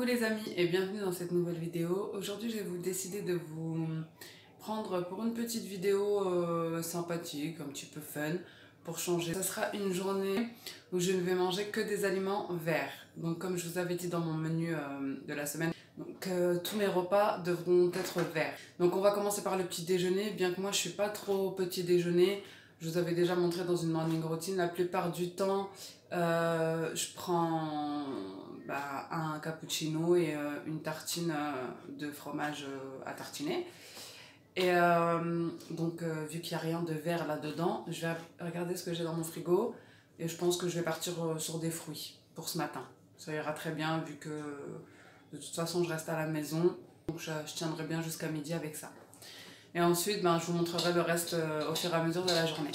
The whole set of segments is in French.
les amis et bienvenue dans cette nouvelle vidéo. Aujourd'hui j'ai décidé de vous prendre pour une petite vidéo sympathique, un petit peu fun, pour changer. Ça sera une journée où je ne vais manger que des aliments verts. Donc comme je vous avais dit dans mon menu de la semaine, donc, tous mes repas devront être verts. Donc on va commencer par le petit déjeuner, bien que moi je suis pas trop petit déjeuner. Je vous avais déjà montré dans une morning routine, la plupart du temps je prends un cappuccino et une tartine de fromage à tartiner. Et vu qu'il n'y a rien de vert là-dedans, je vais regarder ce que j'ai dans mon frigo et je pense que je vais partir sur des fruits pour ce matin. Ça ira très bien vu que de toute façon je reste à la maison, donc je tiendrai bien jusqu'à midi avec ça. Et ensuite, je vous montrerai le reste au fur et à mesure de la journée.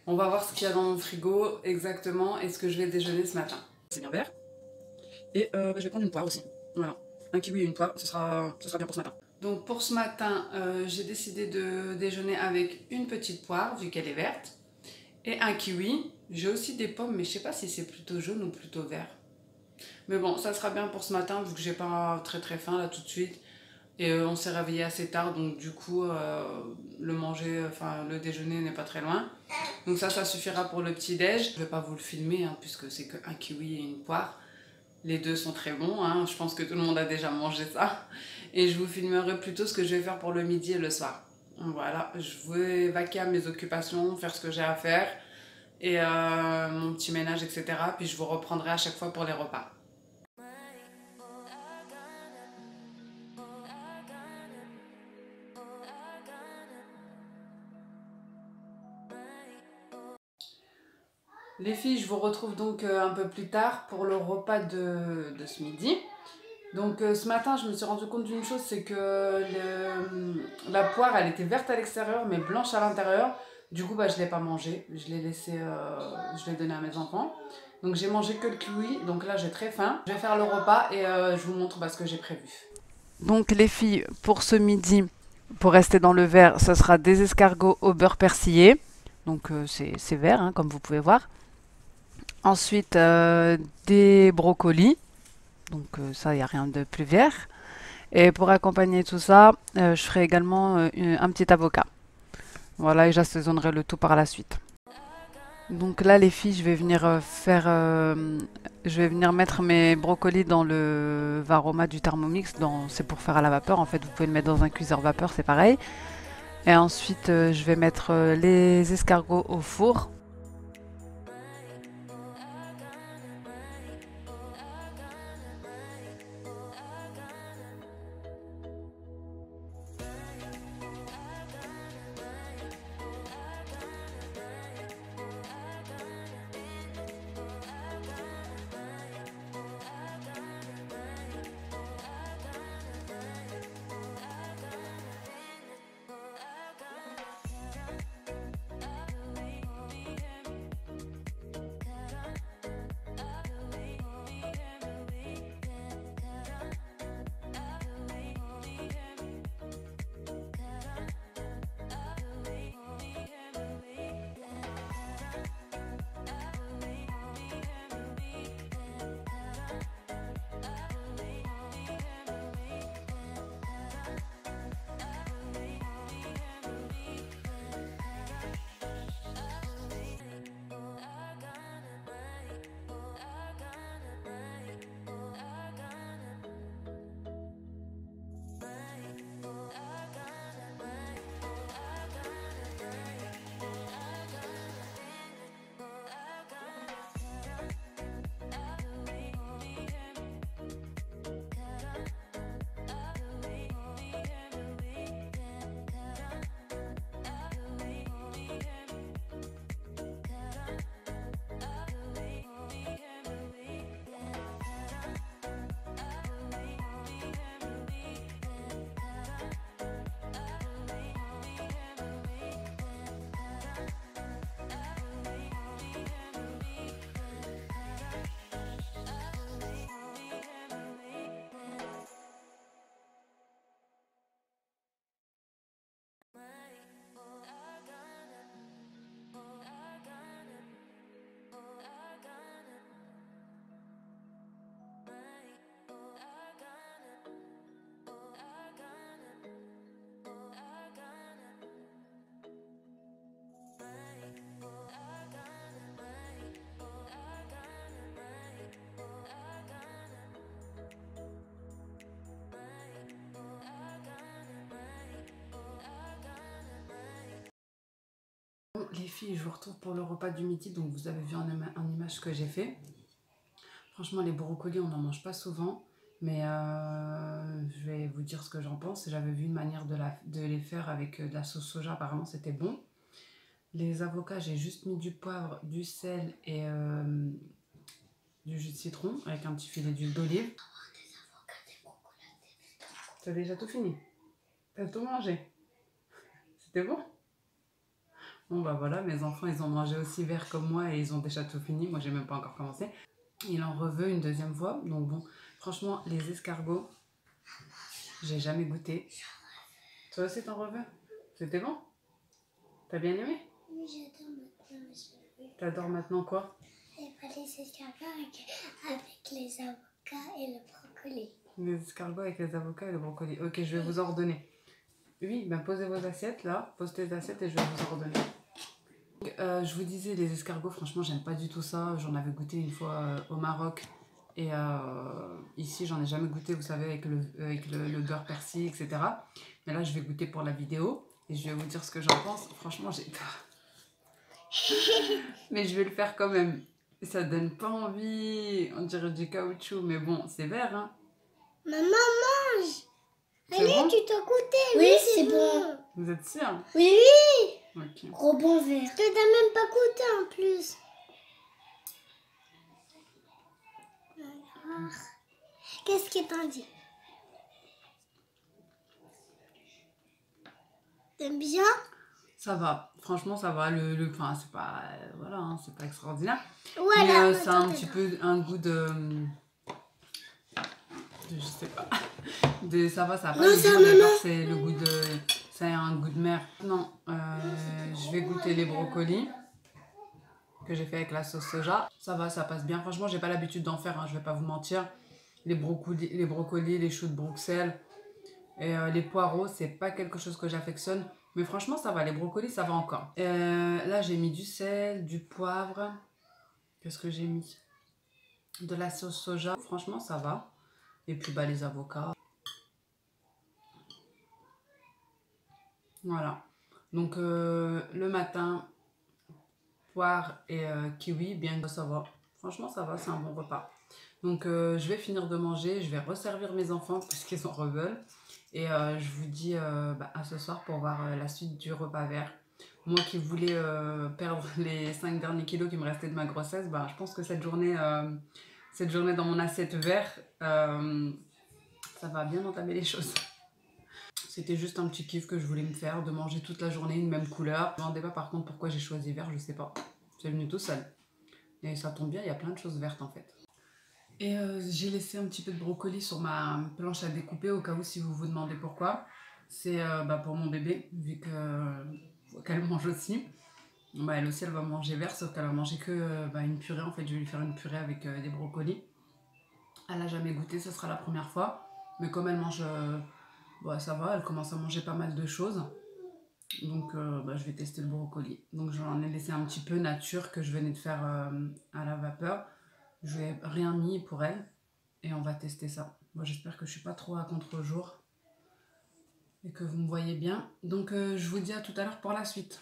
On va voir ce qu'il y a dans mon frigo exactement et ce que je vais déjeuner ce matin. C'est bien vert. Et je vais prendre une poire aussi. Voilà. Un kiwi et une poire, ce sera bien pour ce matin. Donc pour ce matin, j'ai décidé de déjeuner avec une petite poire, vu qu'elle est verte, et un kiwi. J'ai aussi des pommes, mais je sais pas si c'est plutôt jaune ou plutôt vert. Mais bon, ça sera bien pour ce matin, vu que j'ai pas très faim là tout de suite. Et on s'est réveillé assez tard, donc du coup, le déjeuner n'est pas très loin. Donc ça suffira pour le petit-déj. Je vais pas vous le filmer, hein, puisque c'est qu'un kiwi et une poire. Les deux sont très bons, hein. Je pense que tout le monde a déjà mangé ça. Et je vous filmerai plutôt ce que je vais faire pour le midi et le soir. Voilà, je vais vaquer à mes occupations, faire ce que j'ai à faire. Et mon petit ménage, etc. Puis je vous reprendrai à chaque fois pour les repas. Les filles, je vous retrouve donc un peu plus tard pour le repas de ce midi. Donc ce matin, je me suis rendu compte d'une chose, c'est que la poire, elle était verte à l'extérieur, mais blanche à l'intérieur. Du coup, je ne l'ai pas mangée. Je l'ai laissé, je l'ai donné à mes enfants. Donc j'ai mangé que le kiwi, donc là j'ai très faim. Je vais faire le repas et je vous montre ce que j'ai prévu. Donc les filles, pour ce midi, pour rester dans le vert, ça sera des escargots au beurre persillé. Donc c'est vert, hein, comme vous pouvez voir. Ensuite, des brocolis. Donc ça, il n'y a rien de plus vert. Et pour accompagner tout ça, je ferai également un petit avocat. Voilà, et j'assaisonnerai le tout par la suite. Donc là, les filles, je vais venir je vais venir mettre mes brocolis dans le Varoma du Thermomix. C'est pour faire à la vapeur. En fait, vous pouvez le mettre dans un cuiseur vapeur, c'est pareil. Et ensuite, je vais mettre les escargots au four. filles, je vous retrouve pour le repas du midi. Donc vous avez vu en image ce que j'ai fait. Franchement, les brocolis, on n'en mange pas souvent. Mais je vais vous dire ce que j'en pense. J'avais vu une manière de les faire avec de la sauce soja. Apparemment, c'était bon. Les avocats, j'ai juste mis du poivre, du sel et du jus de citron avec un petit filet d'huile d'olive. T'as déjà tout fini? T'as tout mangé? C'était bon? Bon bah voilà, mes enfants ils ont mangé aussi vert comme moi et ils ont déjà tout fini. Moi j'ai même pas encore commencé. Il en reveut une deuxième fois. Donc bon, franchement les escargots, j'ai jamais goûté. Toi aussi t'en reveut? C'était bon? T'as bien aimé? Oui, j'adore maintenant. T'adores maintenant quoi? Les escargots avec les avocats et le brocoli. Les escargots avec les avocats et le brocoli. Ok, je vais vous ordonner. Oui, ben posez vos assiettes là. Pose tes assiettes et je vais vous ordonner. Je vous disais, les escargots, franchement, j'aime pas du tout ça. J'en avais goûté une fois au Maroc. Et ici, j'en ai jamais goûté, vous savez, avec le beurre persil, etc. Mais là, je vais goûter pour la vidéo. Et je vais vous dire ce que j'en pense. Franchement, j'ai peur. Mais je vais le faire quand même. Ça donne pas envie. On dirait du caoutchouc. Mais bon, c'est vert, hein. Maman, mange! Allez, Bon, tu t'as goûté! Oui, c'est bon! vous êtes sûr? Oui, oui! Ok. Gros bon vert! Tu t'as même pas goûté en plus! Alors, qu'est-ce que t'en dis? T'aimes bien? Ça va, franchement ça va, enfin c'est pas, voilà, hein, c'est pas extraordinaire, Voilà, mais ça a un petit peu un goût je sais pas, ça va, ça a pas Non, le ça, goût de maman. beurre, c'est le goût ça a un goût de mer. Non, je vais goûter les brocolis que j'ai fait avec la sauce soja, ça va, ça passe bien, franchement j'ai pas l'habitude d'en faire, hein, je vais pas vous mentir, les brocolis, les choux de Bruxelles, et les poireaux, c'est pas quelque chose que j'affectionne. Mais franchement, ça va. Les brocolis, ça va encore. Là, j'ai mis du sel, du poivre. Qu'est-ce que j'ai mis? De la sauce soja. Franchement, ça va. Et puis, bah, les avocats. Voilà. Donc, le matin, poire et kiwi, bien que ça va. Franchement, ça va. C'est un bon repas. Donc, je vais finir de manger. Je vais resservir mes enfants parce qu'ils en reveulent. Et je vous dis à ce soir pour voir la suite du repas vert. Moi qui voulais perdre les 5 derniers kilos qui me restaient de ma grossesse, je pense que cette journée dans mon assiette vert, ça va bien entamer les choses. C'était juste un petit kiff que je voulais me faire, de manger toute la journée une même couleur. Je ne me demandais pas par contre pourquoi j'ai choisi vert, je sais pas. C'est venu tout seul. Et ça tombe bien, il y a plein de choses vertes en fait. Et j'ai laissé un petit peu de brocoli sur ma planche à découper au cas où si vous vous demandez pourquoi. C'est pour mon bébé, vu qu'elle mange aussi. Elle aussi elle va manger vert, sauf qu'elle va manger que une purée. En fait, je vais lui faire une purée avec des brocolis. Elle n'a jamais goûté, ce sera la première fois. Mais comme elle mange, ça va, elle commence à manger pas mal de choses. Donc je vais tester le brocoli. Donc j'en ai laissé un petit peu nature que je venais de faire à la vapeur. Je n'ai rien mis pour elle et on va tester ça. Moi j'espère que je suis pas trop à contre-jour et que vous me voyez bien. Donc je vous dis à tout à l'heure pour la suite.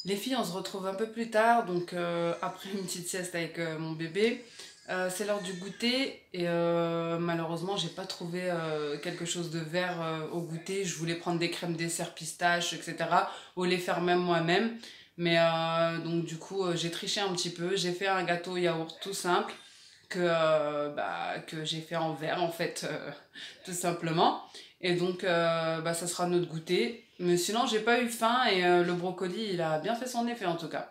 Les filles, on se retrouve un peu plus tard, donc après une petite sieste avec mon bébé. C'est l'heure du goûter et malheureusement, j'ai pas trouvé quelque chose de vert au goûter. Je voulais prendre des crèmes dessert pistache, etc. ou les faire même moi-même. Mais donc du coup, j'ai triché un petit peu. J'ai fait un gâteau yaourt tout simple que j'ai fait en verre en fait, tout simplement. Et donc, ça sera notre goûter. Mais sinon, j'ai pas eu faim et le brocoli, il a bien fait son effet en tout cas. De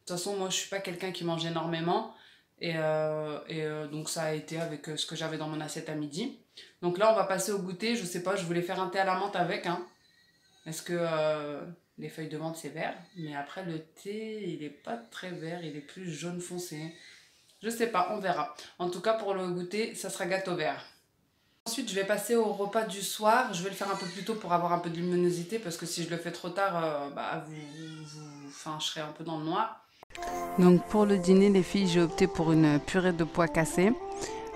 toute façon, moi, je suis pas quelqu'un qui mange énormément. Donc, ça a été avec ce que j'avais dans mon assiette à midi. Donc là, on va passer au goûter. Je sais pas, je voulais faire un thé à la menthe avec. Hein. Est-ce que les feuilles de menthe, c'est vert? Mais après, le thé, il est pas très vert. Il est plus jaune foncé. Je sais pas, on verra. En tout cas, pour le goûter, ça sera gâteau vert. Ensuite, je vais passer au repas du soir. Je vais le faire un peu plus tôt pour avoir un peu de luminosité parce que si je le fais trop tard, je serai un peu dans le noir. Donc pour le dîner, les filles, j'ai opté pour une purée de pois cassés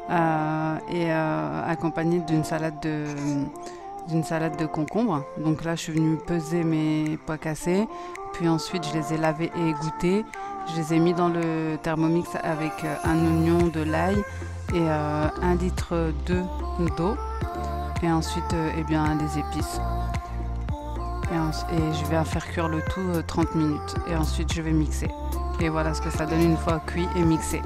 accompagnée d'une salade de concombre. Donc là, je suis venue peser mes pois cassés. Puis ensuite, je les ai lavés et égouttés. Je les ai mis dans le Thermomix avec un oignon, de l'ail et 1 litre d'eau. Et ensuite, des épices. Et je vais faire cuire le tout 30 minutes. Et ensuite, je vais mixer. Et voilà ce que ça donne une fois cuit et mixé.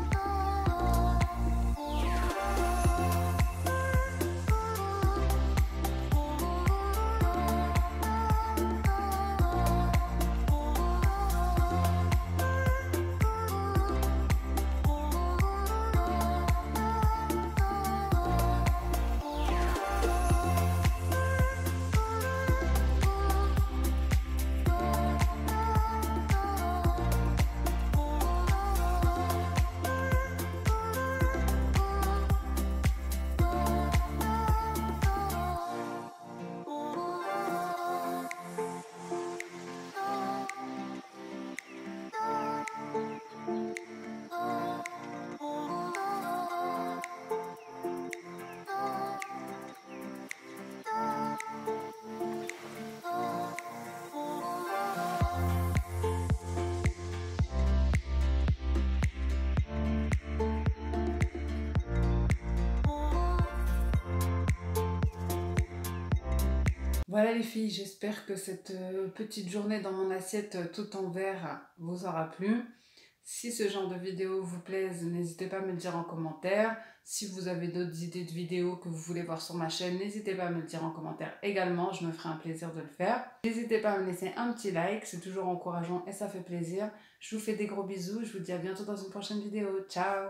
Voilà les filles, j'espère que cette petite journée dans mon assiette tout en verre vous aura plu. Si ce genre de vidéo vous plaise, n'hésitez pas à me le dire en commentaire. Si vous avez d'autres idées de vidéos que vous voulez voir sur ma chaîne, n'hésitez pas à me le dire en commentaire également, je me ferai un plaisir de le faire. N'hésitez pas à me laisser un petit like, c'est toujours encourageant et ça fait plaisir. Je vous fais des gros bisous, je vous dis à bientôt dans une prochaine vidéo. Ciao!